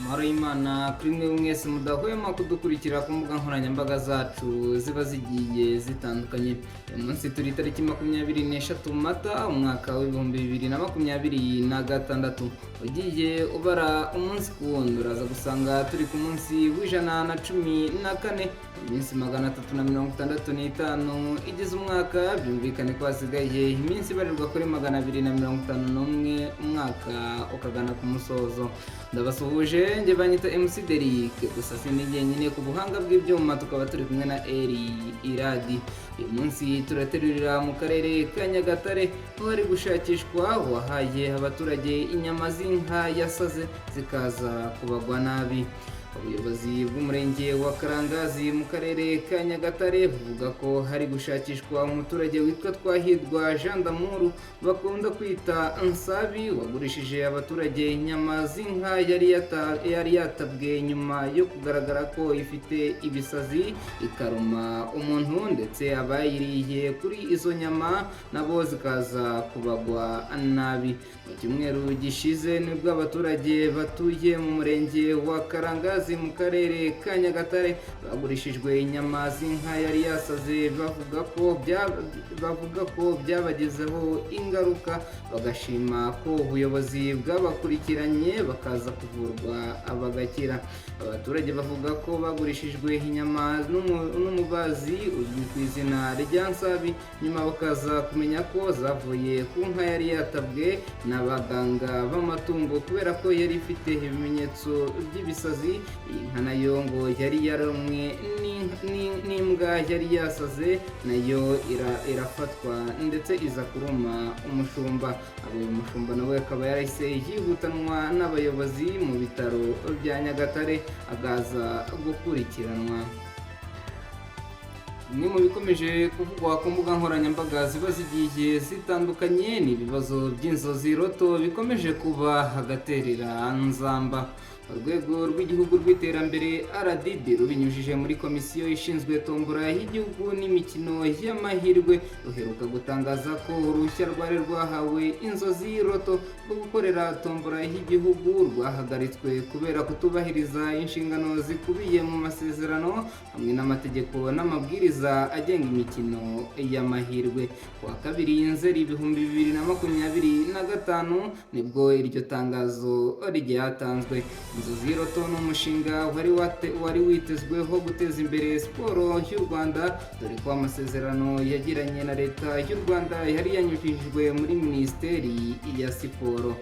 Harerimana kuri mwe mwese mudahwema kudukurikira ku mbuga nkoranyambaga zacu ziba zigiye zitandukanye. Uyu munsi turi tariki 23 Mata umwaka w'ibihumbi 2026. Ugiye ubara umunsi ku wundi uraza gusanga turi ku munsi w'114, iminsi 365 igize umwaka. Byumvikane ko hasigaye iminsi ibarirwa kuri 251 umwaka ukagana ku musozo. Ndabasuhuje, nge banyita MC Derek, gusa sinige nyine ku buhanga bw'ibyuma, tukaba turi kumwe na Eri Iradi. Uyu munsi turaterurira mu karere ka Nyagatare, aho hari gushakishwa wahaye abaturage inyama z'inka yasaze zikaza kubagwa nabi. Ubuyobozi bw'umurenge wa Karangazi mu karere ka Nyagatare buvuga ko hari gushakishwa umuturage witwa Twahirwa Jean d'Amour bakunda kwita Nsabi, wagurishije abaturage inyama z'inka yari yatabwe nyuma yo kugaragara ko ifite ibisazi ikaruma umuntu, ndetse abayiriye kuri izo nyama nabo zikaza kubagwa nabi. Mu cyumweru gishize nibwo abaturage batuye mu murenge wa Karangazi mu karere ka Nyagatare bagurishijwe inyama z'inka yari yasaze, bavuga ko byabagezeho ingaruka, bagashima ko ubuyobozi bwabakurikiranye bakaza kuvurwa bagakira. Abaturage bavuga ko bagurishijwe inyama n'umubazi uzwi ku izina rya Nsabi, nyuma bakaza kumenya ko zavuye ku nka yari yatabwe n'abaganga b'amatungo kubera ko yari ifite ibimenyetso by'ibisazi. Iyi nka nayo ngo yari yarumwe n'imbwa yari yasaze, nayo irafatwa ndetse iza kuruma umushumba. Uyu mushumba nawe akaba yarahise yihutanwa n'abayobozi mu bitaro bya Nyagatare agaza gukurikiranwa. Bimwe mu bikomeje kuvugwa ku mbuga nkoranyambaga ziba zigiye zitandukanye ni ibibazo by'inzozi roto bikomeje kuba hagaterera nzamba. Urwego rw'igihugu rw'iterambere RDB rubinyujije muri komisiyo ishinzwe tombora y'igihugu n'imikino y'amahirwe ruheruka gutangaza ko uruhushya rwari rwahawe inzozi roto rwo gukorera tombora y'igihugu rwahagaritswe kubera kutubahiriza inshingano zikubiye mu masezerano hamwe n'amategeko n'amabwiriza agenga imikino y'amahirwe. Ku wa 2 Nzeri 2025 nibwo iryo tangazo ryatanzwe. Inzozi roto ni umushinga wari witezweho guteza imbere siporo y'u Rwanda, dore ko amasezerano yagiranye na leta y'u Rwanda yari yanyujijwe muri Minisiteri ya Siporo.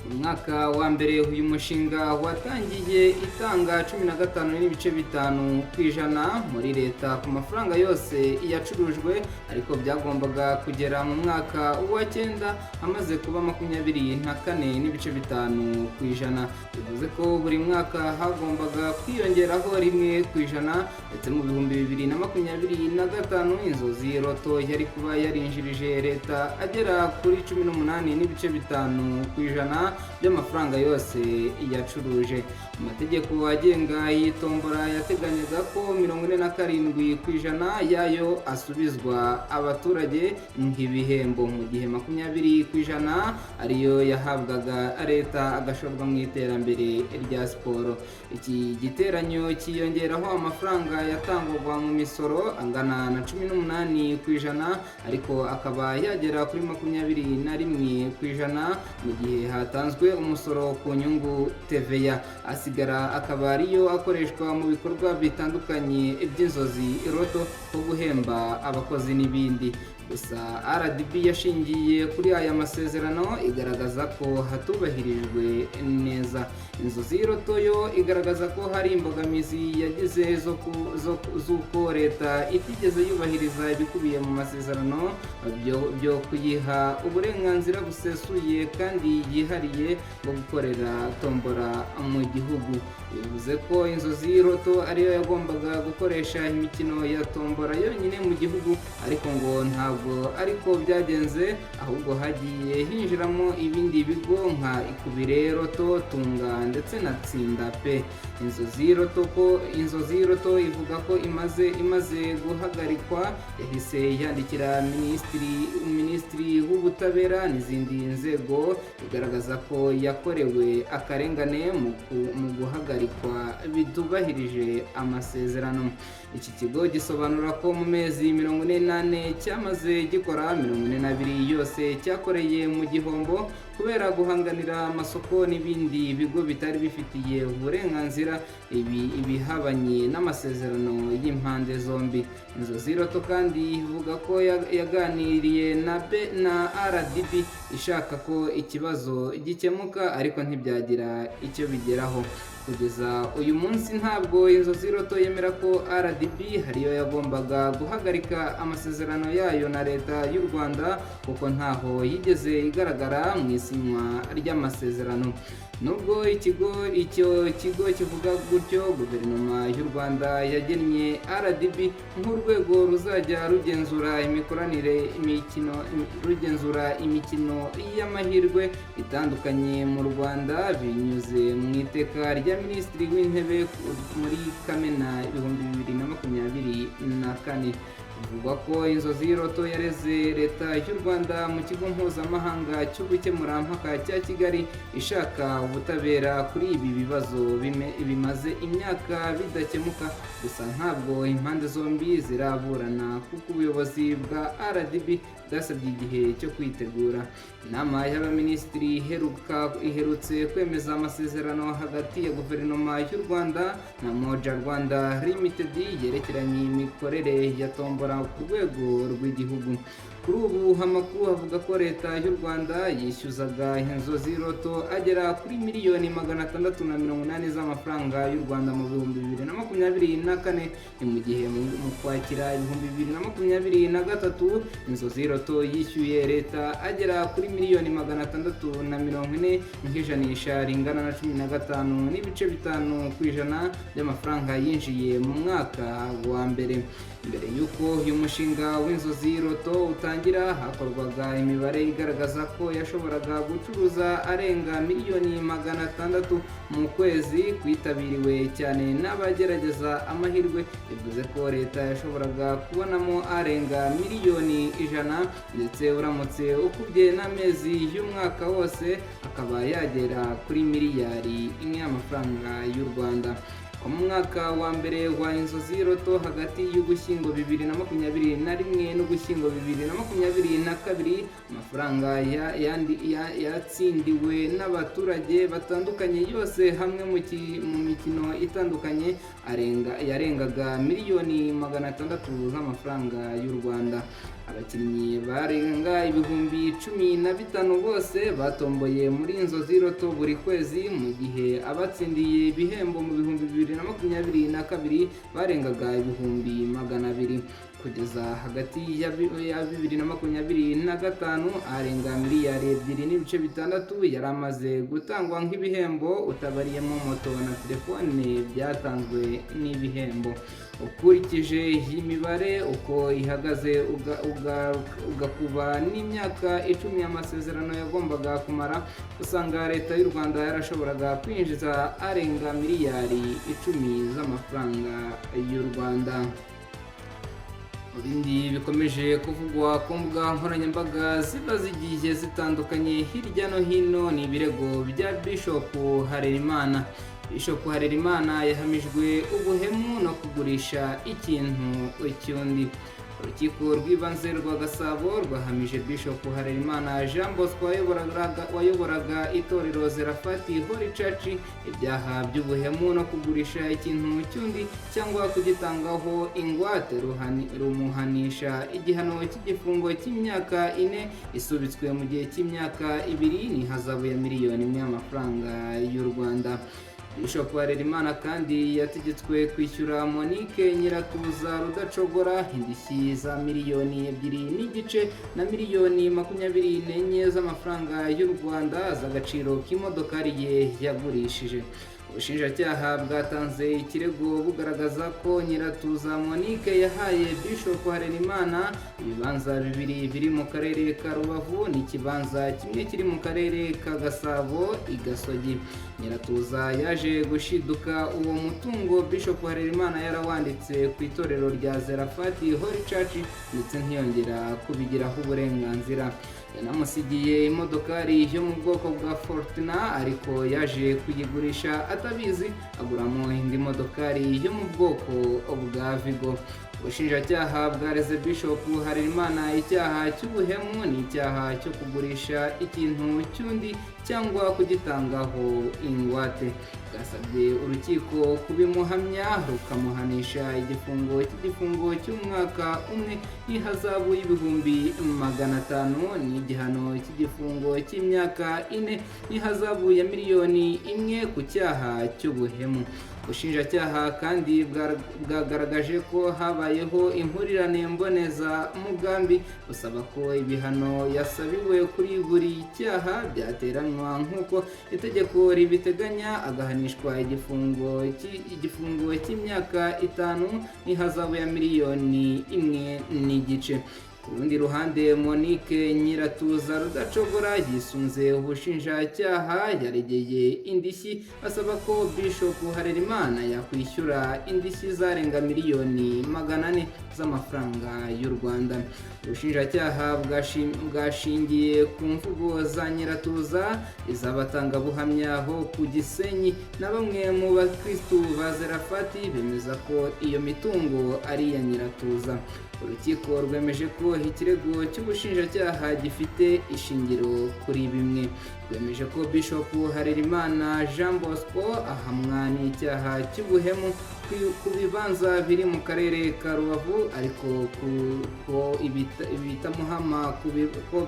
Mu mwaka wa mbere uyu mushinga watangiye itanga 15.5% muri leta ku mafaranga yose yacurujwe, ariko byagombaga kugera mu mwaka wa 9 hamaze kuba 24.5%. Bivuze ko buri mwaka hagombaga kwiyongeraho 1%, ndetse mu 2025 inzozi roto yari kuba yarinjirije leta agera kuri 18.5% by'amafaranga yose yacuruje. Amategeko agenga y'itombora yateganyaga ko 47% yayo asubizwa abaturage nk'ibihembo, mu gihe 20% ariyo yahabwaga leta agashorwa mu iterambere rya siporo. Iki giteranyo kiyongeraho amafaranga yatangwaga mu misoro angana na 18%, ariko akaba yagera kuri 21% mu gihe hatanzwe umusoro ku nyungu TVA. Asigara akaba ariyo akoreshwa mu bikorwa bitandukanye by'inzozi roto nko guhemba abakozi n'ibindi. Gusa RDB yashingiye kuri aya masezerano igaragaza ko hatubahirijwe neza. Inzozi roto yo igaragaza ko hari imbogamizi yagize z'uko leta itigeze yubahiriza ibikubiye mu masezerano byo kuyiha uburenganzira busesuye kandi yihariye bwo gukorera tombora mu gihugu. Bivuze ko inzozi roto ariyo yagombaga gukoresha imikino ya tombora yonyine mu gihugu, ariko ngo ntabwo ntabwo ariko byagenze, ahubwo hagiye hinjiramo ibindi bigo nka Ikubire Roto, Tunga ndetse na Tsinda pe. Inzozi Roto ivuga ko imaze guhagarikwa, yahise yandikira minisitiri w'ubutabera n'izindi nzego igaragaza ko yakorewe akarengane mu guhagarikwa bitubahirije amasezerano. Iki kigo gisobanura ko mu mezi 48 cyamaze gikora 42 yose cyakoreye mu gihombo kubera guhanganira amasoko n'ibindi bigo bitari bifitiye uburenganzira ibihabanye n'amasezerano y'impande zombi. Inzozi Roto kandi ivuga ko yaganiriye na RDB ishaka ko ikibazo gikemuka ariko ntibyagira icyo bigeraho. Kugeza uyu munsi ntabwo Inzozi Roto yemera ko RDB hariyo yagombaga guhagarika amasezerano yayo na leta y'u Rwanda kuko ntaho yigeze igaragara mu isinywa ry'amasezerano. Nubwo icyo kigo kivuga gutyo, guverinoma y'u Rwanda yagennye RDB nk'urwego ruzajya rugenzura imikino y'amahirwe itandukanye mu Rwanda binyuze mu iteka rya Minisitiri w'Intebe muri Kamena 2024. Bivugwa ko Inzozi Roto yareze leta y'u Rwanda mu kigo mpuzamahanga cy'ubukemurampaka cya Kigali ishaka ubutabera kuri ibi bibazo bimaze imyaka bidakemuka. Gusa ntabwo impande zombi ziraburana kuko ubuyobozi bwa RDB bwasabye igihe cyo kwitegura. Inama y'abaminisitiri iherutse kwemeza amasezerano hagati ya guverinoma y'u Rwanda na Moja Rwanda Limited yerekeranye imikorere ya tombora ku rwego rw'igihugu. Kuri ubu Amakuru avuga ko leta y'u Rwanda yishyuzaga Inzozi Roto agera kuri miliyoni 680 z'amafaranga y'u Rwanda mu 2024, ni mu gihe mu Kwakira 2023 Inzozi Roto yishyuye leta agera kuri miliyoni 640 nk'ijanisha ringana na 15.5% by'amafaranga yinjiye mu mwaka wa mbere. Mbere y'uko uyu mushinga w'Inzozi Roto utangira, hakorwaga imibare igaragaza ko yashoboraga gucuruza arenga miliyoni 600 mu kwezi, kwitabiriwe cyane n'abagerageza amahirwe. Bivuze ko leta yashoboraga kubonamo arenga miliyoni 100, ndetse uramutse ukubye n'amezi y'umwaka wose akaba yagera kuri miliyari 1 y'amafaranga y'u Rwanda. Mu mwaka wa mbere wa Inzozi Roto hagati y'Ugushyingo 2021 n'Ugushyingo 2022, amafaranga yatsindiwe n'abaturage batandukanye yose hamwe mu mikino itandukanye yarengaga miliyoni 600 z'amafaranga y'u Rwanda. Abakinnyi barenga ibihumbi 15 bose batomboye muri Inzozi Roto buri kwezi, mu gihe abatsindiye ibihembo mu 2022 barengaga ibihumbi 200. Kugeza hagati ya 2025 arenga miliyari 2.6 yari amaze gutangwa nk'ibihembo, utabariyemo moto na telefone byatanzwe n'ibihembo. Ukurikije iyi mibare uko ihagaze ugakuba n'imyaka 10 y'amasezerano yagombaga kumara, usanga leta y'u Rwanda yarashoboraga kwinjiza arenga miliyari 10 z'amafaranga y'u Rwanda. Ibindi bikomeje kuvugwa ku mbuga nkoranyambaga ziba zigiye zitandukanye hirya no hino ni ibirego bya Bishop Harerimana. Bishop Harerimana yahamijwe ubuhemu no kugurisha ikintu cy'undi. Urukiko rw'ibanze rwa Gasabo rwahamije Bishop Harerimana Jean Bosco wayoboraga itorero Zerafati Holy Church ibyaha by'ubuhemu no kugurisha ikintu cy'undi cyangwa kugitangaho ingwate, rumuhanisha igihano cy'igifungo cy'imyaka 4 isubitswe mu gihe cy'imyaka 2 n'ihazabu ya miliyoni 1 y'amafaranga y'u Rwanda. Bishop Harerimana kandi yategetswe kwishyura Monique Nyiratuza Rudacogora indishyi za miliyoni 2.5 na miliyoni 24 z'amafaranga y'u Rwanda z'agaciro k'imodokari ye yagurishije. ubushinjacyaha bwatanze ikirego bugaragaza ko Nyiratuza Monique yahaye Bishop Harerimana ibibanza bibiri biri mu karere ka Rubavu n'ikibanza kimwe kiri mu karere ka Gasabo i Gasogi. Nyiratuza yaje gushiduka uwo mutungo Bishop Harerimana yarawanditse ku itorero rya Zerafati Holy Church ndetse ntiyongera kubigiraho uburenganzira. Yanamusigiye imodokari yo mu bwoko bwa Fortuna ariko yaje kuyigurisha atabizi aguramo indi modokari yo mu bwoko bwa Vigo. Ubushinjacyaha bwareze Bishop Harerimana icyaha cy'ubuhemu n'icyaha cyo kugurisha ikintu cy'undi cyangwa kugitangaho ingwate. Bwasabye urukiko kubimuhamya rukamuhanisha igifungo cy'umwaka umwe n'ihazabu y'ibihumbi 500 n'igihano cy'igifungo cy'imyaka 4 n'ihazabu ya miliyoni 1 ku cyaha cy'ubuhemu. Ubushinjacyaha kandi bwagaragaje ko habayeho impurirane mboneza mugambi busaba ko ibihano yasabiwe kuri buri cyaha byateranwa nk'uko itegeko ribiteganya agahanishwa igifungo cy'imyaka 5 n'ihazabu ya miliyoni 1 n'igice. Ku rundi ruhande Monique Nyiratuza Rudacogora yisunze ubushinjacyaha yaregeye indishyi asaba ko Bishop Harerimana yakwishyura indishyi zarenga miliyoni 400 z'amafaranga y'u Rwanda. Ubushinjacyaha bwashingiye ku mvugo za Nyiratuza iz'abatangabuhamya ho ku Gisenyi na bamwe mu bakristu ba Zerafati bemeza ko iyo mitungo ari iya Nyiratuza. Urukiko rwemeje ko ikirego cy'ubushinjacyaha gifite ishingiro kuri bimwe. Rwemeje ko Bishop Harerimana Jean Bosco ahamwa n'icyaha cy'ubuhemu ku bibanza biri mu karere ka Rubavu ariko ko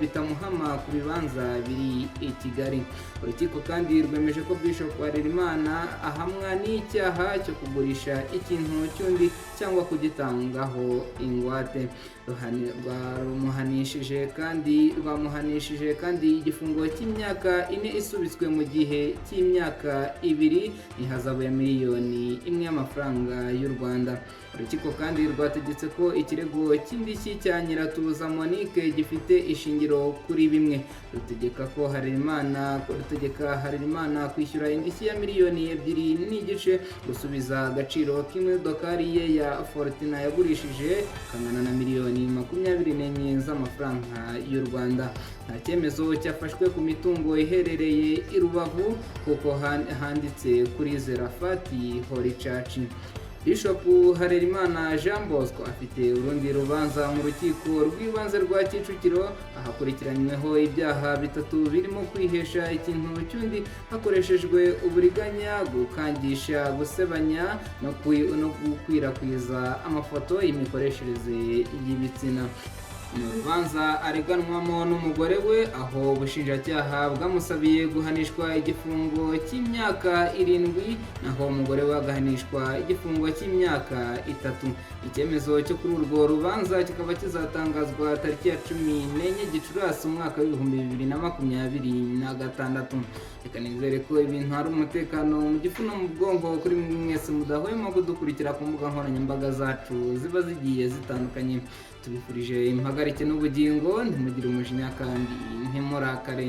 bitamuhama ku bibanza biri i Kigali. Urukiko kandi rwemeje ko Bishop Harerimana ahamwa n'icyaha cyo kugurisha ikintu cy'undi cyangwa kugitangaho ingwate. Rwamuhanishije kandi igifungo cy'imyaka 4 isubitswe mu gihe cy'imyaka 2 n'ihazabu ya miliyoni 1 y'amafaranga y'u Rwanda. Urukiko kandi rwategetse ko ikirego cy'indishyi cya Nyiratuza Monique gifite ishingiro kuri bimwe. Rutegeka Harerimana kwishyura indishyi ya miliyoni 2 n'igice, gusubiza agaciro k'imodokari ye ya Fortuna yagurishije kangana na miliyoni 24 z'amafaranga y'u Rwanda. Nta cyemezo cyafashwe ku mitungo iherereye i Rubavu kuko handitse kuri Zerafati Holy Church. Bishop Harerimana Jean Bosco afite urundi rubanza mu rukiko rw'ibanze rwa Kicukiro ahakurikiranyweho ibyaha 3 birimo kwihesha ikintu cy'undi hakoreshejwe uburiganya, gukangisha, gusebanya no gukwirakwiza amafoto y'imikoreshereze y'ibitsina. Mu rubanza areganwamo n'umugore we aho ubushinjacyaha bwamusabiye guhanishwa igifungo cy'imyaka 7 naho umugore we agahanishwa igifungo cy'imyaka 3. Icyemezo cyo kuri urwo rubanza kikaba kizatangazwa tariki ya 14 Gicurasi umwaka w'ibihumbi 2026. Reka nizere ko ibintu hari umutekano mu gifu no mu bwonko kuri mwese mudahwema kudukurikira ku mbuga nkoranyambaga zacu ziba zigiye zitandukanye. Tubifurije impagarike n'ubugingo, ntimugire umujinya kandi ntimurakare.